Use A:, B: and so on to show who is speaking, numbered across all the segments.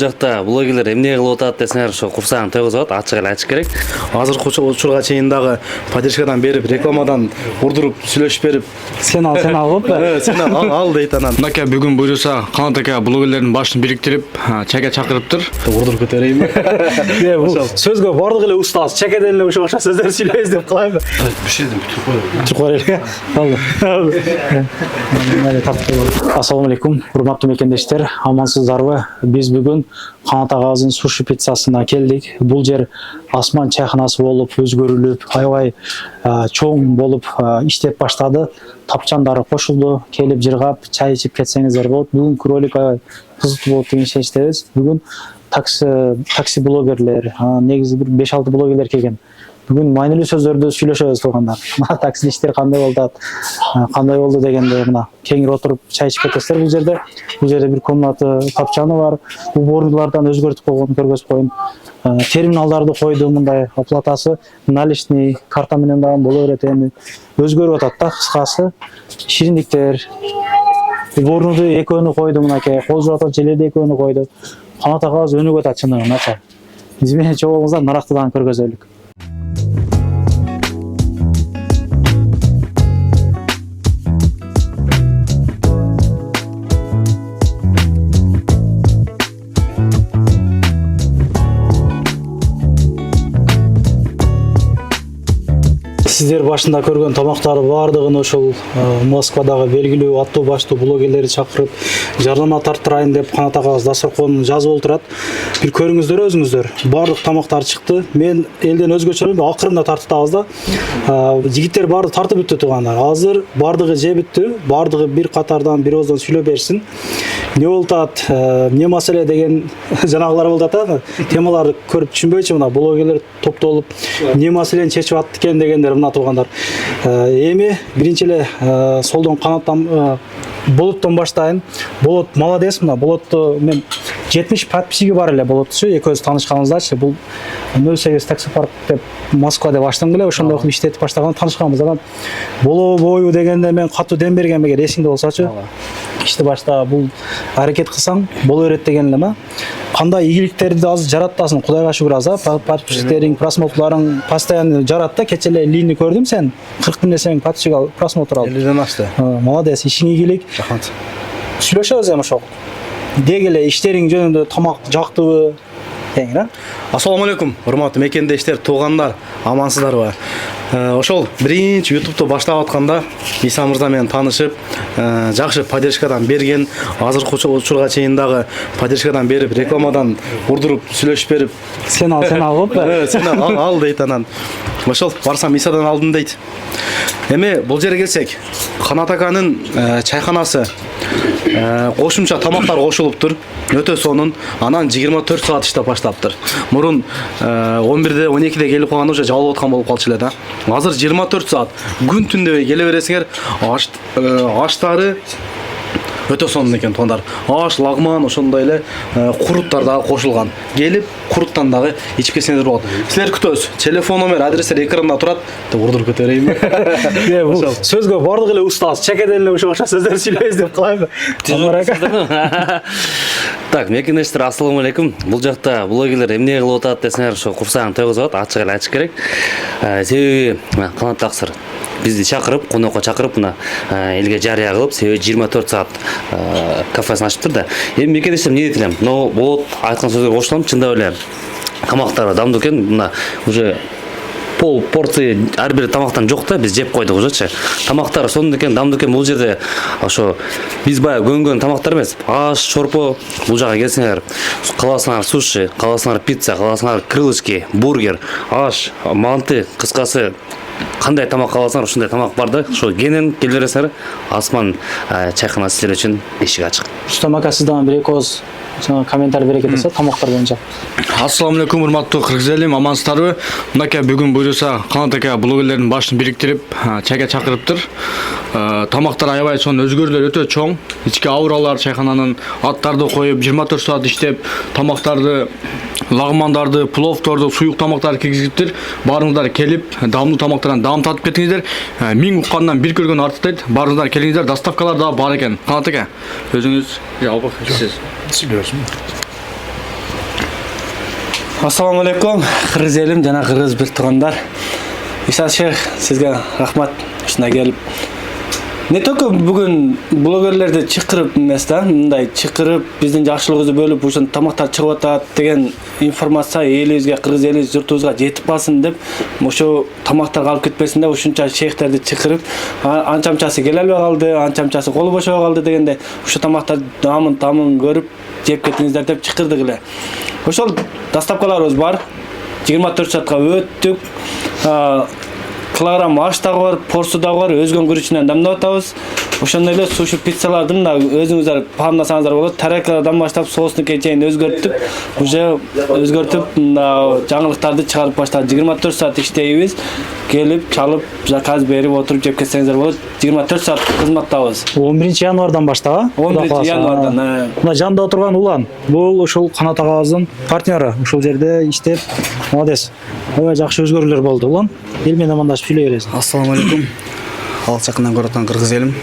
A: Жақта блогерлер эмне кылып атат десеңер, ошо курсагын тойгузуп атат, ачык эле айтыш керек.
B: Азыркы учурга чейин дагы поддержкадан берип, рекламадан урдуруп, сүйлөшүп берип,
C: сен ал болуп.
B: Сен ал дейт анан.
D: Мынакей бүгүн буюрса Канат ака блогерлердин башын бириктирип, чайга чакырыптыр.
B: Урдуруп көтөрөйүнбү?
C: Сөзгө бардык эле устаз, чекеден эле ошо сөздөр сүйлөйбүз деп кылайбы?
B: Бир жерден бүтүп коелу.
C: Ассаламу алейкум, урматтуу мекендештер, амансыздарбы? Биз бүгүн Канат агабыздын суши пиццасына келдик. Бул жер Асман чайханасы болуп өзгөрүлүп, аябай чоң болуп иштеп баштады. Тапчандары кошулду, келип жыргап, чай ичип кетсеңиздер болот. Бүгүнкү ролик кызыктуу болот деген ишеничтебиз. Бүгүн такси блогерлер, негизи бир 5-6 блогерлер келген. Бүгүн майнелүү сөздөрдү сүйлөшөбүз туугандар. Такси иштери кандай болду дегенде мына кеңири отуруп чай ичип кетесиздер. Бул жерде бир комната тапчаны бар. Убордулардан өзгөртүп койгон, көргөзүп коеюн. Терминалдарды койду, мындай оплатасы наличный карта менен дагы боло берет. Эми өзгөрүп атат да, кыскасы. Шириндиктер, убордуну экөөнү койду, мынакей кол жуат желеди экөөнү койду. Канат агабыз өнүгүп атат чындыгында начар. Биз менен чогуңуздар нарактыдан көргөзөлүк. Сиздер башында көргөн тамактары бардыгын ошол Москвадагы белгилүү аттуу баштуу блогерлерди чакырып жардама тарттырайын деп Канат агабыз дасторконун жазып олтурат. Бир көрүңүздөр өзүңүздөр. Бардык тамактар чыкты. Мен элден өзгөчөлүм, акырында тартытабыз да. Жигиттер барды тартып бүттү туугандар. Азыр бардыгы жеп бүттү. Бардыгы бир катардан бир ооздон сүйлөп берсин. Не болуп атат, эмне маселе деген жанагылар болуп атат. Темаларды көрүп түшүнбөйчү мына блогерлер топтолуп эмне маселени чечип атты экен дегендер мына туугандар. Эми биринчи эле солдон Канаттан Болоттон баштайын. Болот молодец, мына Болотту мен 70 подписчиги бар эле Болоттчу, экөөбүз таанышканыбыздачы. Бул 08 таксопарк деп Москва деп аштым эле, ошондой кылып иштетип баштаган таанышканбыз. Анан болобойбу дегенде мен катуу дем бергем, эгер эсиңде болсочу. Ишти башта бул аракет кылсаң боло берет деген эле ма? Кандай ийгиликтерди азыр жараттасың, Кудайга шүгүр подписчиктериң, просмотрларың постоянно жаратты. Кече эле линни көрдүм сен. 40 000 сен подписчик просмотр алдың.
B: 50ден ашты.
C: Молодец, ишиң ийгилик.
B: Рахмат.
C: Сүйлөшөбүз эми ошол. Деги эле иштериң жөнүндө тамак жактыбы? Теңир,
B: Ассаламу алейкум, урматтуу мекендештер, туугандар, амансыздарбы? Ошол биринчи YouTube'ду баштап атканда Иса мырза менен таанышып, жакшы поддержкадан берген, азыркы учурга чейин дагы поддержкадан берип, рекламадан урдуруп, сүйлөшүп берип,
C: сен ал болуп.
B: Сен ал дейт анан. Ошол барсам Исадан алдым дейт. Эми бул жерге келсек, Канат аканын чайханасы кошумча тамактар кошулуптур. Өтө сонун. Анан 24 саат иштеп баштаптыр. Мурун 11-де, 12-де келип калганда уже жабылып аткан болуп калчу эле да. Азыр 24 саат күн түн дебей келе бересиңер. Аштары өтө сонун экен туугандар. Аш, лагман, ошондой эле куруттар дагы кошулган. Келип, куруттан дагы ичип кетсеңиздер болот. Силер күтөбүз. Телефон номер, адрестер экранда турат. Урдуруп көтөрөйүнбү?
C: Сөзгө бардык эле устаз, чекеден эле ошо сөздөр сүйлөйбүз деп кылайбы?
A: Так, мекендештер, ассаламу алейкум. Бул жакта блогерлер эмне кылып атат десеңер, ошо курсагын тойгузуп атат, ачык эле айтыш керек. Себеби Канат таксыр бизди чакырып, конокко чакырып, мына элге жарыя кылып, себеби 24 саат кафесин ачыптыр да. Эми мекендештер эмне дейт элем? Но болот, айткан сөзгө кошулам, чындап эле тамактар дамдуу экен. Мына уже пол порция ар бир тамактан жок да, биз жеп койдук ужечи. Тамактар сонун экен, дамдуу экен. Бул жерде ошо биз баягы көнгөн тамактар эмес. Аш, чорпо, бул жака келсеңер, каласыңар суши, каласыңар пицца, каласыңар крылышки, бургер, аш, манты, кыскасы кандай тамак кааласаңар ошондой тамак бар да. Ошо кенен келе бересиңер. Асман чайханасы силер үчүн эшик ачык.
C: Рустам ака, сиздан бир эки ооз комментарий бере кетесиз тамактар боюнча.
D: Ассаламу алейкум, урматтуу кыргыз элим, амансыздарбы? Мынакей бүгүн буюрса Канат ака блогерлердин башын бириктирип, чайга чакырыптыр. Тамактар аябай сонун, өзгөрүүлөр өтө чоң. Ички ауралар чайхананын аттарды коюп 24 саат иштеп, тамактарды, лагмандарды, пловторду, суюк тамактарды киргизиптир. Баарыңыздар келип, дамдуу тамактардан дам татып кетиңиздер. 1000 уккандан бир көргөн артык дейт. Баарыңыздар келиңиздер, доставкалар да бар экен. Канат ака, өзүңүз алып келесиз.
B: Сүйлөшүм. Ассаламу алейкум, кыргыз элим жана кыргыз бир туугандар. Иса шейх, сизге рахмат ушуна келип. Не только бүгүн блогерлерди чакырып эмес да, мындай чакырып биздин жакшылыгыбызды бөлүп ушун тамактар чыгып атат деген информация элибизге, кыргыз элибиз журтубузга жетип калсын деп, ошо тамактар калып кетпесин деп ушунча шейхтерди чакырып, анчамчасы келе албай калды, анчамчасы колу бошобой калды дегенде, ушул тамактар тамын көрүп жеп кетиңиздер деп чакырдык эле. Ошол доставкаларыбыз бар. 24 саатка өттүк. Килограмм аш дагы бар, порсу дагы бар, өзгөн күрүчүнөн дамдап атабыз. Ошондой эле суши пиццалардын да өзүңүздөр паамдасаңыздар болот. Тарелкалардан баштап соуснука чейин өзгөртүп, уже өзгөртүп жаңылыктарды чыгарып баштадык. 24 саат иштейбиз. Келип, чалып, заказ берип отуруп жеп кетсеңиздер болот. 24 саат кызматтабыз.
C: 11 январдан баштап,
B: 11 январдан.
C: Мына жанында отурган улан, бул ошол Канат агабыздын партнеры. Ушул жерде иштеп, молодец. Аябай жакшы өзгөрүүлөр болду улан. Эл менен амандашып сүйлөй бересиң.
E: Ассаламу алейкум. Алыс жакындан көрүп аткан кыргыз элим.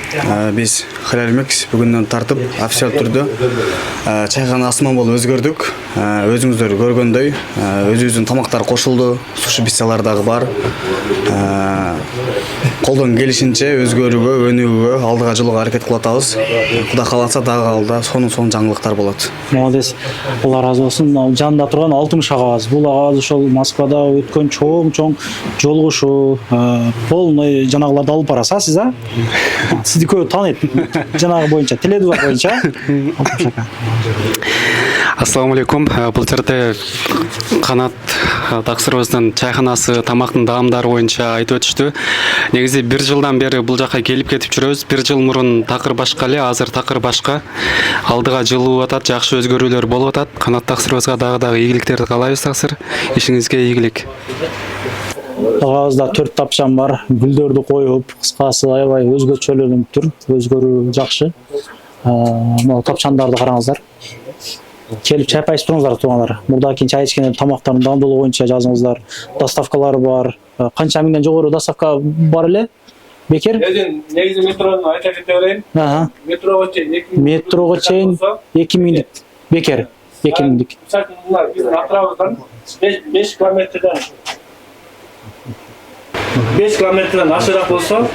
E: Биз Халал Микс бүгүндөн тартып официал түрдө чайхана асман болуп өзгөрдүк. Өзүңүздөр көргөндөй, өзүбүздүн тамактар кошулду, суши пиццалар дагы бар. Колдон келишинче өзгөрүүгө, өнүгүүгө, алдыга жылууга аракет кылып атабыз. Кудай кааласа дагы алда сонун жаңылыктар болот.
C: Молодец. Алла разы болсун. Жанында турган Алтымыш агабыз. Бул агабыз ошол Москвада өткөн чоң жолугушуу, полный жанагыларды алып барасыз, сиз а? Сизди көп тааныйт. Жанагы боюнча, теледуба боюнча.
F: Ассаламу алейкум. Бул жерде Канат таксырыбыздын чайханасы тамактын даамдары боюнча айтып өтүштү. Негизи 1 жылдан бери бул жакка келип кетип жүрөбүз. 1 жыл мурун такыр башка эле, азыр такыр башка. Алдыга жылуу атат, жакшы өзгөрүүлөр болуп атат. Канат таксырыбызга дагы ийгиликтерди каалайбыз таксыр. Ишиңизге ийгилик.
C: Агабызда 4 тапчан бар. Гүлдөрдү коюп, кыскасы аябай өзгөчөлөнүп тур. Өзгөрүү жакшы. Мына тапчандарды караңыздар. Келип чай пайып туруңуздар туугандар. Мурда кийин чай ичкенде тамактардын даамдуулугу боюнча жазыңыздар. Доставкалары бар. Канча миңден жогору доставка бар эле? Бекер?
B: Негизи метрону айта кете берейин. Метрого чейин
C: 2 миңдик. Бекер. 2 миңдик.
B: Мына биздин атрабыбыздан 5 километрден 5 километрден ашыраак болсо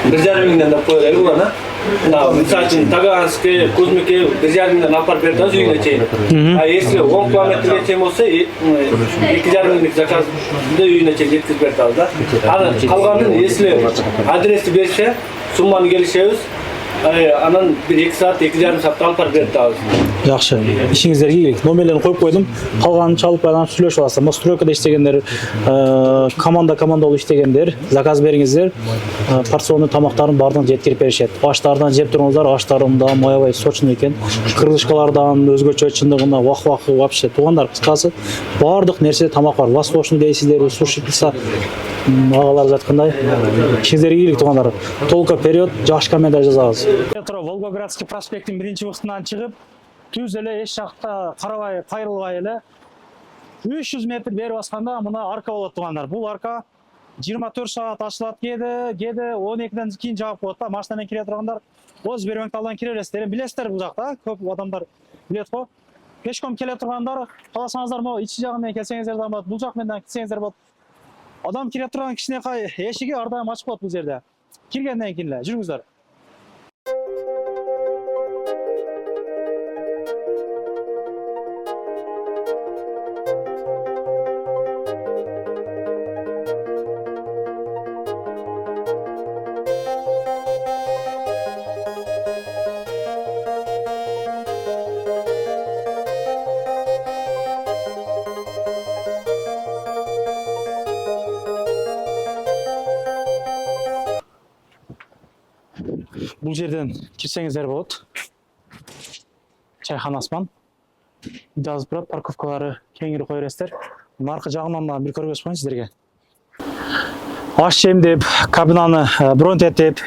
B: 1,5 миңден деп кое берели улана. Мисалы үчүн Таганский, Кузьмики 1,5 миңден алып барып берет үйүнө чейин. Если 10 километрге чейин болсо 2,5 миңдик заказды үйүнө чейин жеткизип берет да. Анан калганын если адрести берсе, сумманы келишебиз. Анан 1-2 саат, 2,5 саатта алып барып берет абыз.
C: Жакшы. Ишиңиздерге ийгилик. Номерлерин коюп койдум. Калганын чалып анан сүйлөшүп аласыздар. Стройкада иштегендер, команда болуп иштегендер, заказ бериңиздер. Порционный тамактарын баардыгын жеткирип беришет. Аштардан жеп туруңуздар, аштарым да аябай сочный экен. Кыргызчалардан өзгөчө чындыгында вах вообще туугандар, кыскасы баардык нерсе тамак бар. Восточный дейсиздер, суши пицца, агаларыбыз айткандай. Ишиңиздерге ийгилик туугандар. Толко вперед, жакшы комментарий жазабыз. Волгоградский проспекттин 1-бустунан чыгып, түз эле эч жакта карабай, кайрылбай эле 300 метр бери басканда мына арка болот туугандар. Бул арка 24 саат ачылат, кээде 12ден кийин жабык болот да. Машинамен кире тургандар оз Бербанк алдан кире бересиздер. Билесиздер бул жакта, көп адамдар билет го. Пешком келе тургандар, кааласаңыздар могу ичи жагы менен келсеңиздер да болот, бул жак менен келсеңиздер болот. Адам кире турган кичинекай эшиги ар дайым ачык болот бул жерде. Киргенден кийин эле жүрүңүздөр. Бул жерден кирсеңиздер болот. Чайхана асман. Жазып турат, парковкалары кеңири кое бересиздер. Аркы жагынан да бир көргөзүп коеюн сиздерге. Аш жем деп, кабинаны бронь этип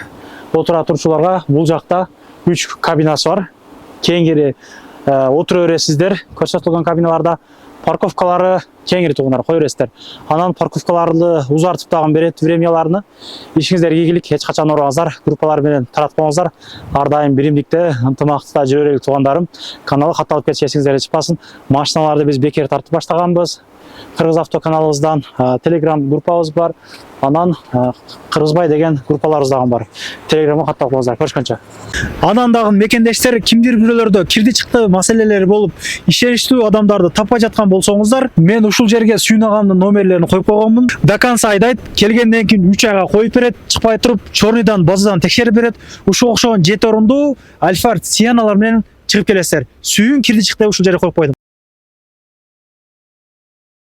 C: отура турчуларга бул жакта 3 кабинасы бар. Кеңири отура бересиздер. Көрсөтүлгөн кабиналарда парковкалары кеңири тугундар кое бересиздер. Анан парковкаларды узартып дагы берет времяларны. Ишиңиздерге ийгилик, эч качан оорубаңыздар, группалар менен таратпаңыздар. Ар дайым биримдикте, ынтымактыкта жүрө берели туугандарым. Каналы катталып кетиши эсиңиздерде чыкпасын. Машиналарды биз бекер тартып баштаганбыз. Кыргыз авто каналыбыздан телеграм группабыз бар. Анан Кыргызбай деген группаларыбыз дагы бар. Телеграмга катталып коюңуздар. Көрүшкөнчө. Анан дагы мекендештер кимдир бирөөлөрдө кирди чыкты маселелери болуп, ишеничтүү адамдарды таппай жаткан болсоңуздар, мен ушул жерге Сүйүн агамдын номерлерин коюп койгонмун. До конца айдайт, келгенден кийин 3 айга коюп берет, чыкпай туруп, чорныйдан, базадан текшерип берет. Ушул окшогон 7 орундуу Альфард Сианалар менен чыгып келесиздер. Сүйүн кирди чыкты ушул жерге коюп койдум.